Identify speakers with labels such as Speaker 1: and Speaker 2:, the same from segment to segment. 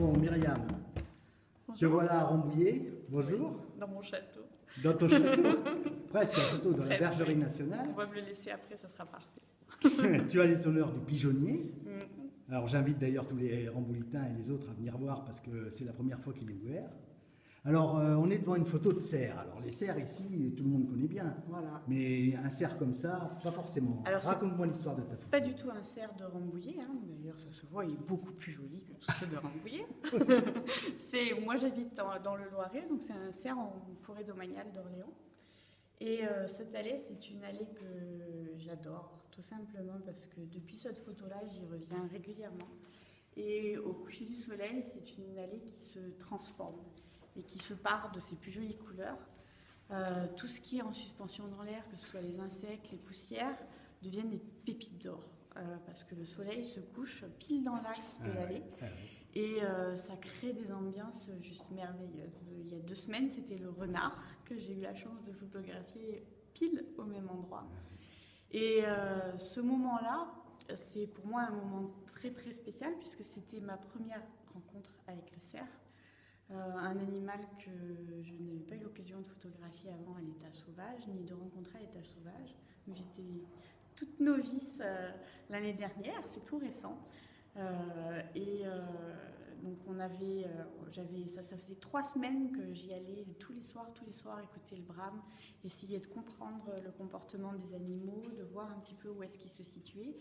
Speaker 1: Bon, Myriam, te voilà à Rambouillet. Bonjour.
Speaker 2: Dans mon château.
Speaker 1: Dans ton château. Presque un château, dans la
Speaker 2: Presque,
Speaker 1: Bergerie
Speaker 2: oui.
Speaker 1: nationale.
Speaker 2: On va me le laisser après, ça sera parfait.
Speaker 1: Tu as les sonneurs du pigeonnier.
Speaker 2: Mm.
Speaker 1: Alors j'invite d'ailleurs tous les Ramboulitains et les autres à venir voir parce que c'est la première fois qu'il est ouvert. Alors on est devant une photo de cerf. Alors les cerfs ici, tout le monde connaît bien.
Speaker 2: Voilà.
Speaker 1: Mais un cerf comme ça, pas forcément.
Speaker 2: Alors,
Speaker 1: raconte-moi l'histoire de ta photo.
Speaker 2: Pas du tout un cerf de Rambouillet, hein. D'ailleurs ça se voit, il est beaucoup plus joli que tous ceux de Rambouillet. Moi j'habite dans le Loiret, donc c'est un cerf en forêt domaniale d'Orléans. Et cette allée, c'est une allée que j'adore, tout simplement parce que depuis cette photo-là, j'y reviens régulièrement. Et au coucher du soleil, c'est une allée qui se transforme et qui se part de ses plus jolies couleurs. Tout ce qui est en suspension dans l'air, que ce soit les insectes, les poussières, deviennent des pépites d'or. Parce que le soleil se couche pile dans l'axe de l'allée. Et ça crée des ambiances juste merveilleuses. Il y a 2 semaines, c'était le renard que j'ai eu la chance de photographier pile au même endroit. Et ce moment-là, c'est pour moi un moment très très spécial puisque c'était ma première rencontre avec le cerf. Un animal que je n'avais pas eu l'occasion de photographier avant à l'état sauvage, ni de rencontrer à l'état sauvage. Donc j'étais toute novice l'année dernière, c'est tout récent. Donc ça faisait 3 semaines que j'y allais tous les soirs écouter le brame, essayer de comprendre le comportement des animaux, de voir un petit peu où est-ce qu'ils se situaient.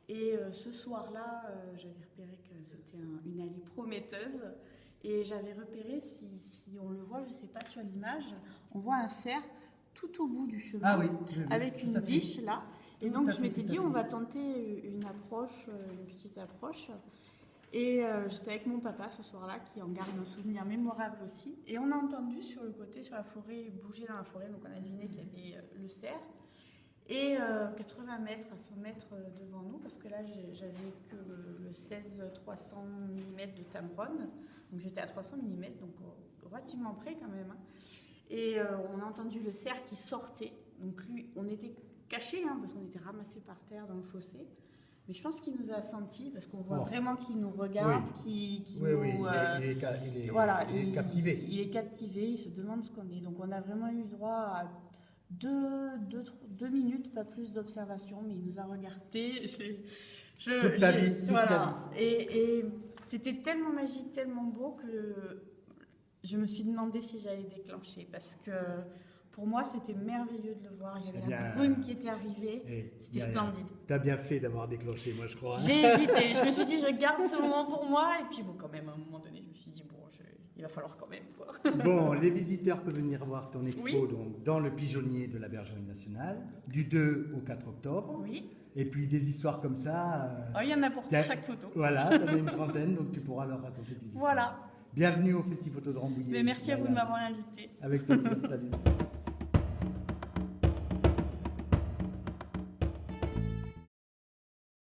Speaker 2: Et ce soir-là, j'avais repéré que c'était une allée prometteuse. Et j'avais repéré, si on le voit, je ne sais pas sur l'image, on voit un cerf tout au bout du chemin, avec une biche là. Et donc je m'étais dit, on va tenter une petite approche. Et j'étais avec mon papa ce soir-là, qui en garde un souvenir mémorable aussi. Et on a entendu sur le côté, sur la forêt, bouger dans la forêt. Donc on a deviné qu'il y avait le cerf. Et 80 mètres à 100 mètres devant nous, parce que là j'avais que le 16-300 mm de Tamron, donc j'étais à 300 mm, donc relativement près quand même. Hein. Et on a entendu le cerf qui sortait, donc lui, on était cachés, hein, parce qu'on était ramassés par terre dans le fossé, mais je pense qu'il nous a sentis, parce qu'on voit vraiment qu'il nous regarde,
Speaker 1: il est captivé.
Speaker 2: Il est captivé, il se demande ce qu'on est, donc on a vraiment eu droit à 2 minutes, pas plus d'observation, mais il nous a regardé.
Speaker 1: Toute ta vie.
Speaker 2: Et c'était tellement magique, tellement beau que je me suis demandé si j'allais déclencher, parce que pour moi c'était merveilleux de le voir. Il y avait la brume qui était arrivée, c'était splendide.
Speaker 1: Tu as bien fait d'avoir déclenché, moi je crois.
Speaker 2: J'ai hésité, je me suis dit je garde ce moment pour moi, et puis bon, quand même à un moment donné je me suis dit il va falloir quand même voir.
Speaker 1: Bon, les visiteurs peuvent venir voir ton expo donc, dans le pigeonnier de la Bergerie nationale, du 2 au 4 octobre.
Speaker 2: Oui.
Speaker 1: Et puis des histoires comme ça.
Speaker 2: Il y en a pour chaque photo.
Speaker 1: Voilà, tu en as une trentaine, donc tu pourras leur raconter des histoires.
Speaker 2: Voilà.
Speaker 1: Bienvenue au Festival Photo de Rambouillet.
Speaker 2: Mais merci à vous de m'avoir invité.
Speaker 1: Avec plaisir, salut.